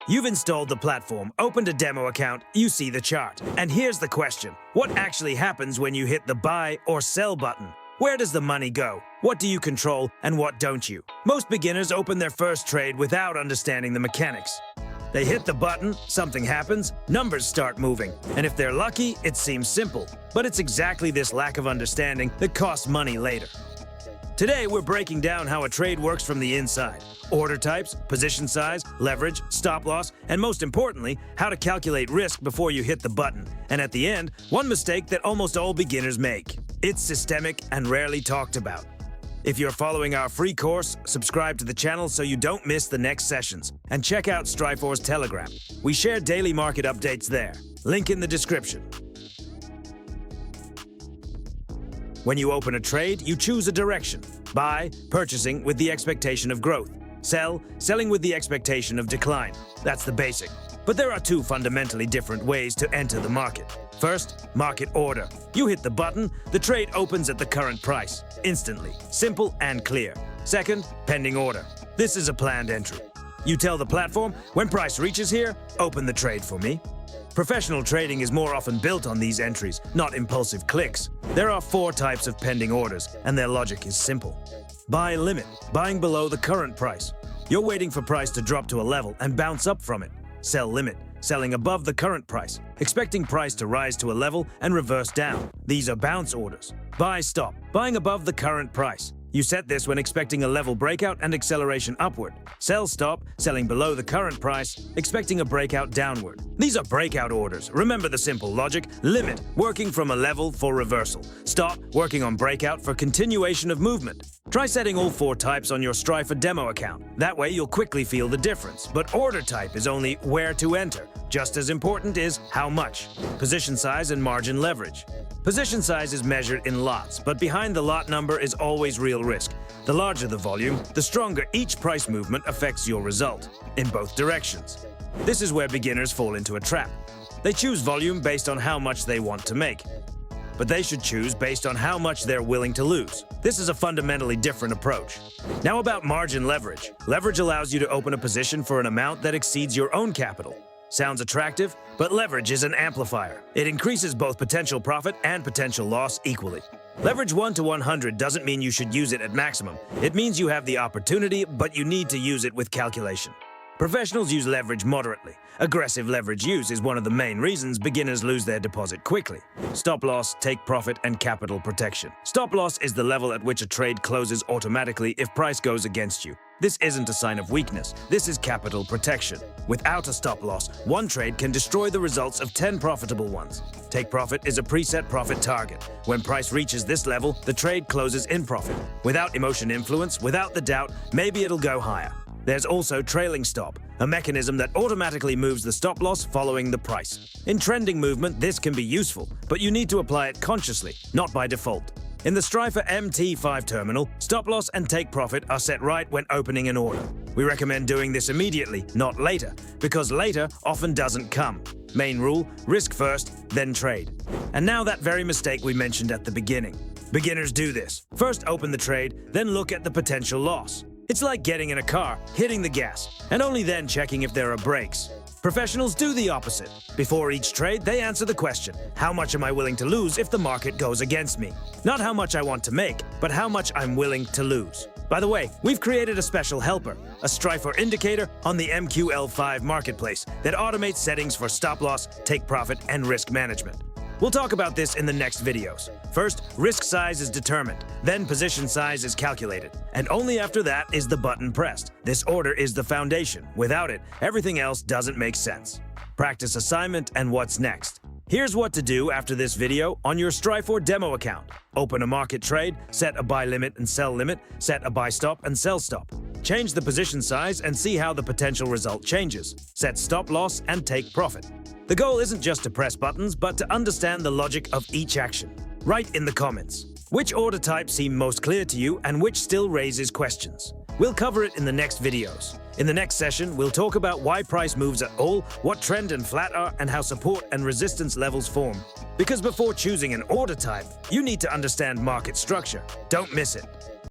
You've installed the platform, opened a demo account, you see the chart. And here's the question. What actually happens when you hit the buy or sell button? Where does the money go? What do you control and what don't you? Most beginners open their first trade without understanding the mechanics. They hit the button, something happens, numbers start moving. And if they're lucky, it seems simple. But it's exactly this lack of understanding that costs money later. Today, we're breaking down how a trade works from the inside. Order types, position size, leverage, stop loss, and most importantly, how to calculate risk before you hit the button. And at the end, one mistake that almost all beginners make. It's systemic and rarely talked about. If you're following our free course, subscribe to the channel so you don't miss the next sessions. And check out Strifor's Telegram. We share daily market updates there. Link in the description. When you open a trade, you choose a direction. Buy, purchasing with the expectation of growth. Sell, selling with the expectation of decline. That's the basic. But there are two fundamentally different ways to enter the market. First, market order. You hit the button, the trade opens at the current price. Instantly. Simple and clear. Second, pending order. This is a planned entry. You tell the platform, when price reaches here, open the trade for me. Professional trading is more often built on these entries, not impulsive clicks. There are 4 types of pending orders, and their logic is simple. Buy limit, buying below the current price. You're waiting for price to drop to a level and bounce up from it. Sell limit, selling above the current price, expecting price to rise to a level and reverse down. These are bounce orders. Buy stop, buying above the current price. You set this when expecting a level breakout and acceleration upward. Sell stop, selling below the current price, expecting a breakout downward. These are breakout orders. Remember the simple logic. Limit, working from a level for reversal. Stop, working on breakout for continuation of movement. Try setting all 4 types on your Strifor demo account. That way you'll quickly feel the difference. But order type is only where to enter. Just as important is how much. Position size and margin leverage. Position size is measured in lots, but behind the lot number is always real risk. The larger the volume, the stronger each price movement affects your result, in both directions. This is where beginners fall into a trap. They choose volume based on how much they want to make. But they should choose based on how much they're willing to lose. This is a fundamentally different approach. Now about margin leverage. Leverage allows you to open a position for an amount that exceeds your own capital. Sounds attractive, but leverage is an amplifier. It increases both potential profit and potential loss equally. Leverage 1 to 100 doesn't mean you should use it at maximum. It means you have the opportunity, but you need to use it with calculation. Professionals use leverage moderately. Aggressive leverage use is one of the main reasons beginners lose their deposit quickly. Stop loss, take profit, and capital protection. Stop loss is the level at which a trade closes automatically if price goes against you. This isn't a sign of weakness. This is capital protection. Without a stop loss, one trade can destroy the results of 10 profitable ones. Take profit is a preset profit target. When price reaches this level, the trade closes in profit. Without emotion influence, without the doubt, maybe it'll go higher. There's also trailing stop, a mechanism that automatically moves the stop loss following the price. In trending movement, this can be useful, but you need to apply it consciously, not by default. In the Strifor MT5 terminal, stop loss and take profit are set right when opening an order. We recommend doing this immediately, not later, because later often doesn't come. Main rule, risk first, then trade. And now that very mistake we mentioned at the beginning. Beginners do this. First open the trade, then look at the potential loss. It's like getting in a car, hitting the gas, and only then checking if there are brakes. Professionals do the opposite. Before each trade, they answer the question, how much am I willing to lose if the market goes against me? Not how much I want to make, but how much I'm willing to lose. By the way, we've created a special helper, a Strifor indicator on the MQL5 marketplace that automates settings for stop loss, take profit, and risk management. We'll talk about this in the next videos. First, risk size is determined, then position size is calculated, and only after that is the button pressed. This order is the foundation. Without it, everything else doesn't make sense. Practice assignment and what's next. Here's what to do after this video on your Strifor demo account. Open a market trade, set a buy limit and sell limit, set a buy stop and sell stop. Change the position size and see how the potential result changes. Set stop loss and take profit. The goal isn't just to press buttons, but to understand the logic of each action. Write in the comments. Which order type seem most clear to you and which still raises questions? We'll cover it in the next videos. In the next session, we'll talk about why price moves at all, what trend and flat are, and how support and resistance levels form. Because before choosing an order type, you need to understand market structure. Don't miss it.